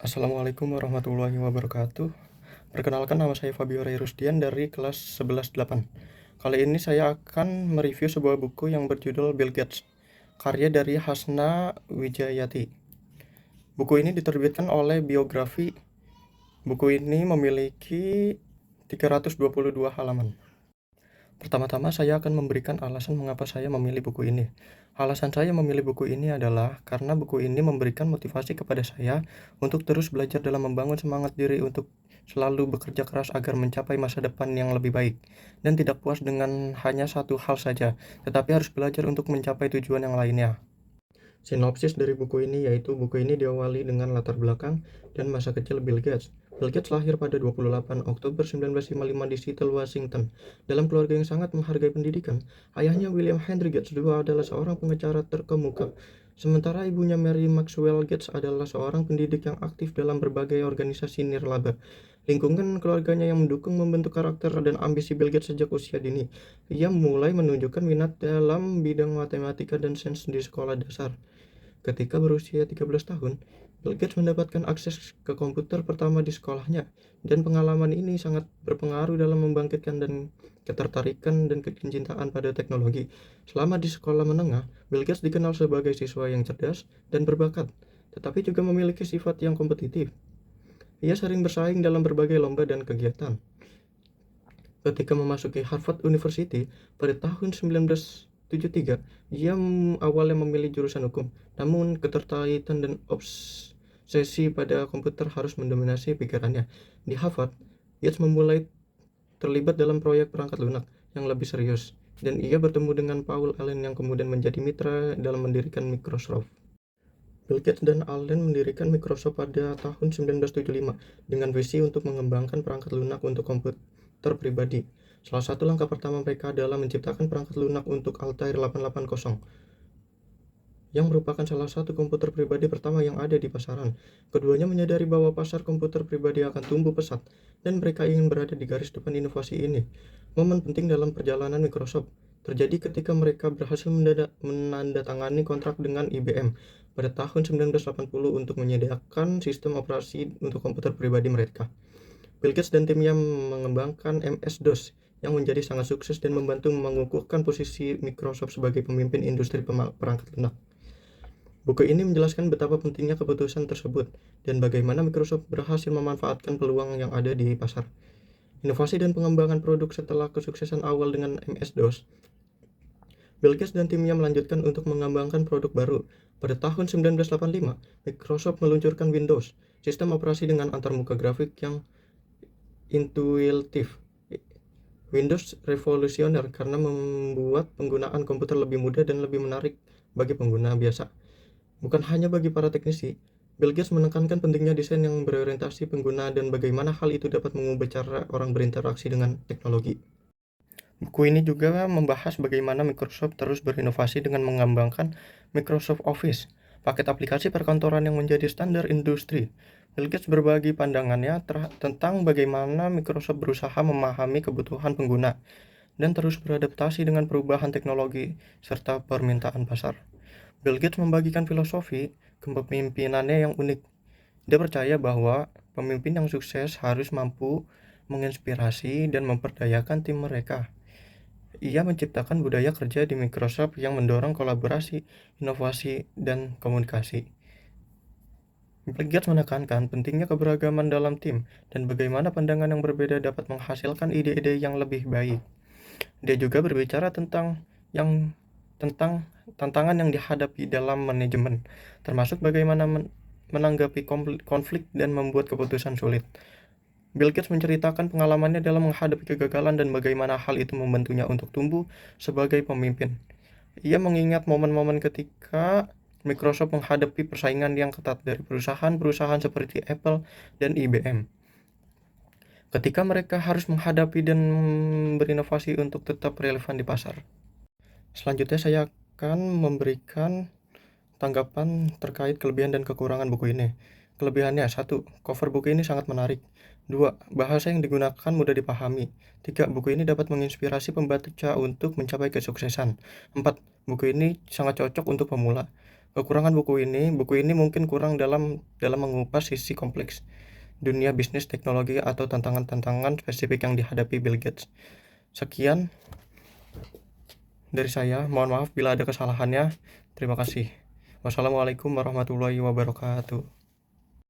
Assalamualaikum warahmatullahi wabarakatuh. Perkenalkan, nama saya Fabio Ray Rusdian dari kelas 11-8. Kali ini saya akan mereview sebuah buku yang berjudul Bill Gates, karya dari Hasna Wijayati. Buku ini diterbitkan oleh Biografi. Buku ini memiliki 322 halaman. Pertama-tama saya akan memberikan alasan mengapa saya memilih buku ini. Alasan saya memilih buku ini adalah karena buku ini memberikan motivasi kepada saya untuk terus belajar dalam membangun semangat diri untuk selalu bekerja keras agar mencapai masa depan yang lebih baik, dan tidak puas dengan hanya satu hal saja, tetapi harus belajar untuk mencapai tujuan yang lainnya. Sinopsis dari buku ini yaitu buku ini diawali dengan latar belakang dan masa kecil Bill Gates. Bill Gates lahir pada 28 Oktober 1955 di Seattle, Washington. Dalam keluarga yang sangat menghargai pendidikan, ayahnya William Henry Gates II adalah seorang pengacara terkemuka. Sementara ibunya Mary Maxwell Gates adalah seorang pendidik yang aktif dalam berbagai organisasi nirlaba. Lingkungan keluarganya yang mendukung membentuk karakter dan ambisi Bill Gates sejak usia dini. Ia mulai menunjukkan minat dalam bidang matematika dan sains di sekolah dasar. Ketika berusia 13 tahun, Bill Gates mendapatkan akses ke komputer pertama di sekolahnya, dan pengalaman ini sangat berpengaruh dalam membangkitkan dan ketertarikan dan kecintaan pada teknologi. Selama di sekolah menengah, Bill Gates dikenal sebagai siswa yang cerdas dan berbakat, tetapi juga memiliki sifat yang kompetitif. Ia sering bersaing dalam berbagai lomba dan kegiatan. Ketika memasuki Harvard University pada tahun 1973, ia awalnya memilih jurusan hukum, namun ketertarikan dan obsesi pada komputer harus mendominasi pikirannya. Di Harvard, Gates memulai terlibat dalam proyek perangkat lunak yang lebih serius, dan ia bertemu dengan Paul Allen yang kemudian menjadi mitra dalam mendirikan Microsoft. Bill Gates dan Allen mendirikan Microsoft pada tahun 1975 dengan visi untuk mengembangkan perangkat lunak untuk komputer pribadi. Salah satu langkah pertama mereka adalah menciptakan perangkat lunak untuk Altair 880, yang merupakan salah satu komputer pribadi pertama yang ada di pasaran. Keduanya menyadari bahwa pasar komputer pribadi akan tumbuh pesat, dan mereka ingin berada di garis depan inovasi ini. Momen penting dalam perjalanan Microsoft terjadi ketika mereka berhasil menandatangani kontrak dengan IBM pada tahun 1980 untuk menyediakan sistem operasi untuk komputer pribadi mereka. Bill Gates dan timnya mengembangkan MS-DOS yang menjadi sangat sukses dan membantu mengukuhkan posisi Microsoft sebagai pemimpin industri perangkat lunak. Buku ini menjelaskan betapa pentingnya keputusan tersebut dan bagaimana Microsoft berhasil memanfaatkan peluang yang ada di pasar. Inovasi dan pengembangan produk setelah kesuksesan awal dengan MS-DOS, Bill Gates dan timnya melanjutkan untuk mengembangkan produk baru. Pada tahun 1985, Microsoft meluncurkan Windows, sistem operasi dengan antarmuka grafik yang intuitif. Windows revolusioner karena membuat penggunaan komputer lebih mudah dan lebih menarik bagi pengguna biasa. Bukan hanya bagi para teknisi, Bill Gates menekankan pentingnya desain yang berorientasi pengguna dan bagaimana hal itu dapat mengubah cara orang berinteraksi dengan teknologi. Buku ini juga membahas bagaimana Microsoft terus berinovasi dengan mengembangkan Microsoft Office, paket aplikasi perkantoran yang menjadi standar industri. Bill Gates berbagi pandangannya tentang bagaimana Microsoft berusaha memahami kebutuhan pengguna dan terus beradaptasi dengan perubahan teknologi serta permintaan pasar. Bill Gates membagikan filosofi kepemimpinannya yang unik. Dia percaya bahwa pemimpin yang sukses harus mampu menginspirasi dan memperdayakan tim mereka. Ia menciptakan budaya kerja di Microsoft yang mendorong kolaborasi, inovasi, dan komunikasi. Bill Gates menekankan pentingnya keberagaman dalam tim dan bagaimana pandangan yang berbeda dapat menghasilkan ide-ide yang lebih baik. Dia juga berbicara tentang tantangan yang dihadapi dalam manajemen, termasuk bagaimana menanggapi konflik dan membuat keputusan sulit. Bill Gates menceritakan pengalamannya dalam menghadapi kegagalan dan bagaimana hal itu membantunya untuk tumbuh sebagai pemimpin. Ia mengingat momen-momen ketika Microsoft menghadapi persaingan yang ketat dari perusahaan-perusahaan seperti Apple dan IBM. Ketika mereka harus menghadapi dan berinovasi untuk tetap relevan di pasar. Selanjutnya saya akan memberikan tanggapan terkait kelebihan dan kekurangan buku ini. Kelebihannya: 1. Cover buku ini sangat menarik. 2. Bahasa yang digunakan mudah dipahami. 3. Buku ini dapat menginspirasi pembaca untuk mencapai kesuksesan. 4. Buku ini sangat cocok untuk pemula. Kekurangan buku ini mungkin kurang dalam mengupas sisi kompleks dunia bisnis teknologi atau tantangan-tantangan spesifik yang dihadapi Bill Gates. Sekian dari saya, mohon maaf bila ada kesalahannya. Terima kasih. Wassalamualaikum warahmatullahi wabarakatuh.